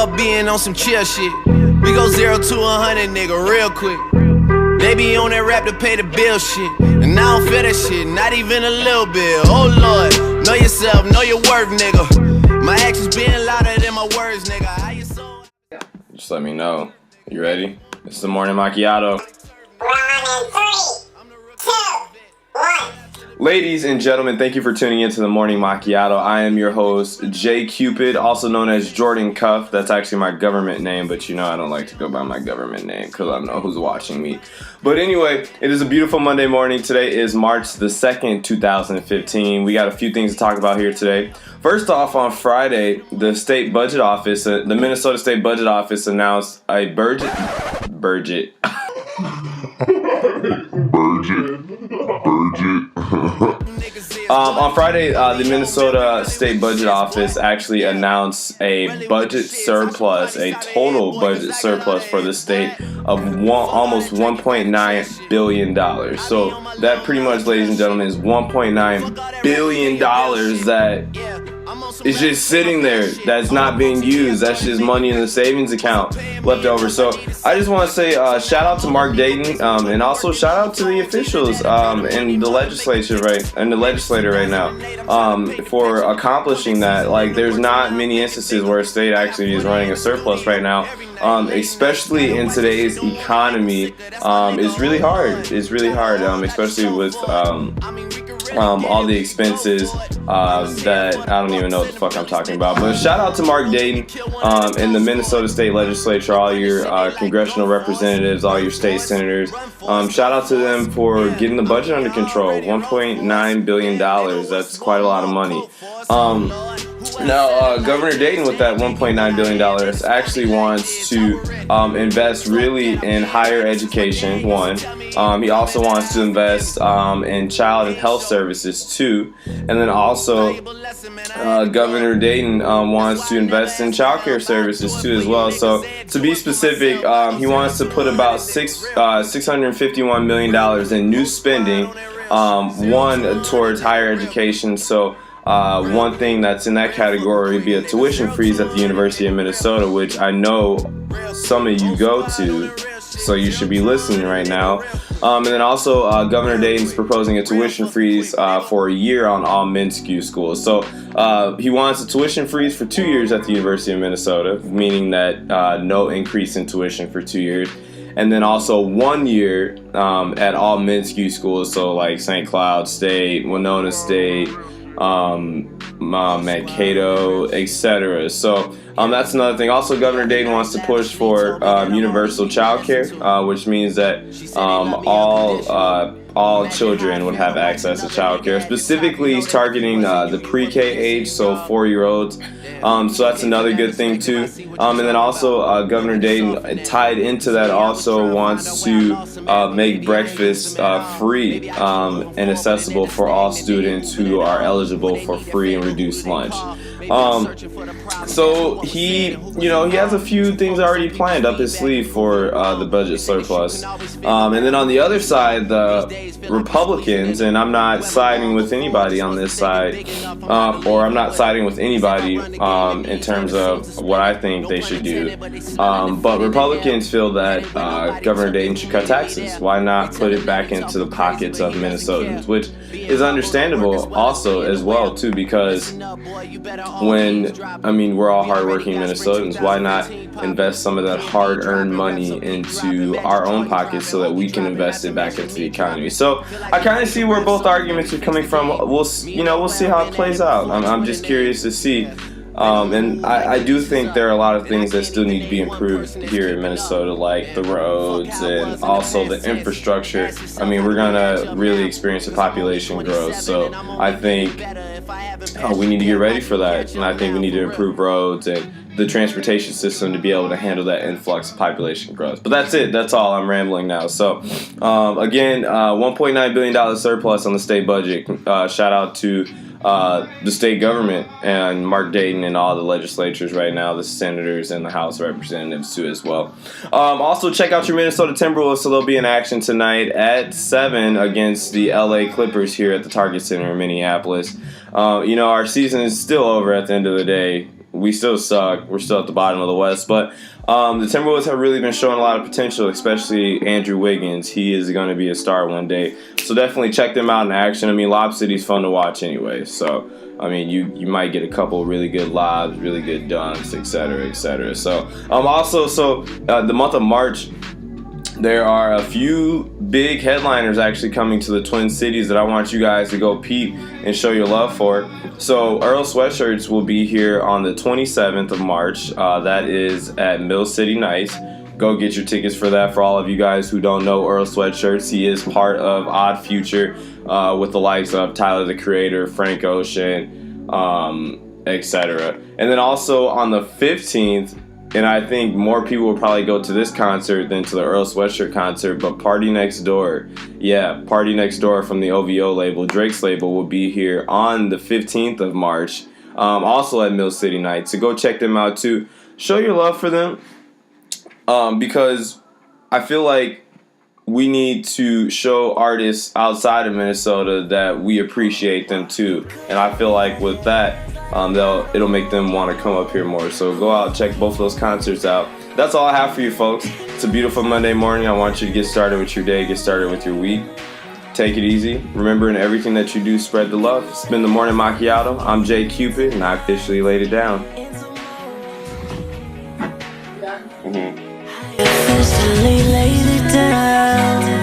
up being on some chill shit. We go 0 to 100, nigga, real quick. They be on that rap to pay the bill shit, and I don't feel that shit, not even a little bit. Oh Lord, know yourself, know your worth, nigga. My actions being louder than my words, nigga. How you so? Just let me know. You ready? This is the morning macchiato. 3, 2, 1. Ladies and gentlemen, thank you for tuning into the morning macchiato. I am your host, J.Cupid, also known as Jordan Cuff. That's actually my government name, but you know I don't like to go by my government name because I know who's watching me. But anyway, it is a beautiful Monday morning. Today is March the 2nd, 2015. We got a few things to talk about here today. First off, on Friday, the state budget office, the Minnesota State Budget Office announced a budget. On Friday, the Minnesota State Budget Office actually announced a budget surplus, a total budget surplus for the state of almost $1.9 billion. So that pretty much, ladies and gentlemen, is $1.9 billion that is just sitting there that's not being used. That's just money in the savings account left over. So I just want to say shout out to Mark Dayton and also shout out to the officials and the legislature right now for accomplishing that. Like, there's not many instances where a state actually is running a surplus right now, especially in today's economy. It's really hard. It's really hard, especially with all the expenses that I don't even know what the fuck I'm talking about. But shout out to Mark Dayton and the Minnesota State Legislature, all your congressional representatives, all your state senators. Shout out to them for getting the budget under control. $1.9 billion. That's quite a lot of money. Now, Governor Dayton, with that $1.9 billion, actually wants to invest really in higher education, one. He also wants to invest in child and health services, two. And then also, Governor Dayton wants to invest in child care services, too, as well. So, to be specific, he wants to put about $651 million in new spending, one towards higher education. So, one thing that's in that category would be a tuition freeze at the University of Minnesota, which I know some of you go to, so you should be listening right now. And then also, Governor Dayton's proposing a tuition freeze for a year on all MnSCU schools. So he wants a tuition freeze for 2 years at the University of Minnesota, meaning that no increase in tuition for 2 years. And then also 1 year at all MnSCU schools, so like St. Cloud State, Winona State, Macchiato, etc. So that's another thing. Also, Governor Dayton wants to push for universal child care, which means that all children would have access to child care. Specifically, he's targeting the pre-K age, so 4-year-olds. So that's another good thing too. And then also, Governor Dayton, tied into that, also wants to make breakfast free and accessible for all students who are eligible for free and reduced lunch. So he has a few things already planned up his sleeve for the budget surplus. And then on the other side, the Republicans, and I'm not siding with anybody on this side, or I'm not siding with anybody in terms of what I think they should do. But Republicans feel that Governor Dayton should cut taxes. Why not put it back into the pockets of Minnesotans, which is understandable also as well too, because we're all hardworking Minnesotans. Why not invest some of that hard-earned money into our own pockets so that we can invest it back into the economy? So I kind of see where both arguments are coming from. We'll see how it plays out. I'm just curious to see. And I do think there are a lot of things that still need to be improved here in Minnesota, like the roads and also the infrastructure. We're going to really experience a population growth, so I think we need to get ready for that. And I think we need to improve roads and the transportation system to be able to handle that influx of population growth. But that's it. That's all. I'm rambling now. So, again, $1.9 billion surplus on the state budget. Shout out to the state government and Mark Dayton and all the legislatures right now, the senators and the House Representatives too as well. Also, check out your Minnesota Timberwolves. So they'll be in action tonight at 7 against the LA Clippers here at the Target Center in Minneapolis. Our season is still over at the end of the day. we still suck. We're still at the bottom of the West. But the Timberwolves have really been showing a lot of potential, especially Andrew Wiggins. He is going to be a star one day. So definitely check them out in action. I mean, Lob City's fun to watch anyway. So, I mean, you might get a couple really good lobs, really good dunks, etc., etc. So, the month of March, there are a few big headliners actually coming to the Twin Cities that I want you guys to go peep and show your love for. So Earl Sweatshirts will be here on the 27th of March. That is at Mill City Nights. Go get your tickets for that. For all of you guys who don't know Earl Sweatshirts, he is part of Odd Future with the likes of Tyler the Creator, Frank Ocean, etc. And then also on the 15th, and I think more people will probably go to this concert than to the Earl Sweatshirt concert, but Party Next Door, Party Next Door from the OVO label, Drake's label, will be here on the 15th of March, also at Mill City Nights. So go check them out too. Show your love for them, because I feel like we need to show artists outside of Minnesota that we appreciate them too. And I feel like with that, it'll make them want to come up here more. So go out, check both of those concerts out. That's all I have for you folks. It's a beautiful Monday morning. I want you to get started with your day, get started with your week. Take it easy. Remember, in everything that you do, spread the love. It's been the Morning Macchiato. I'm J.Cupid, and I officially laid it down. Officially laid it down.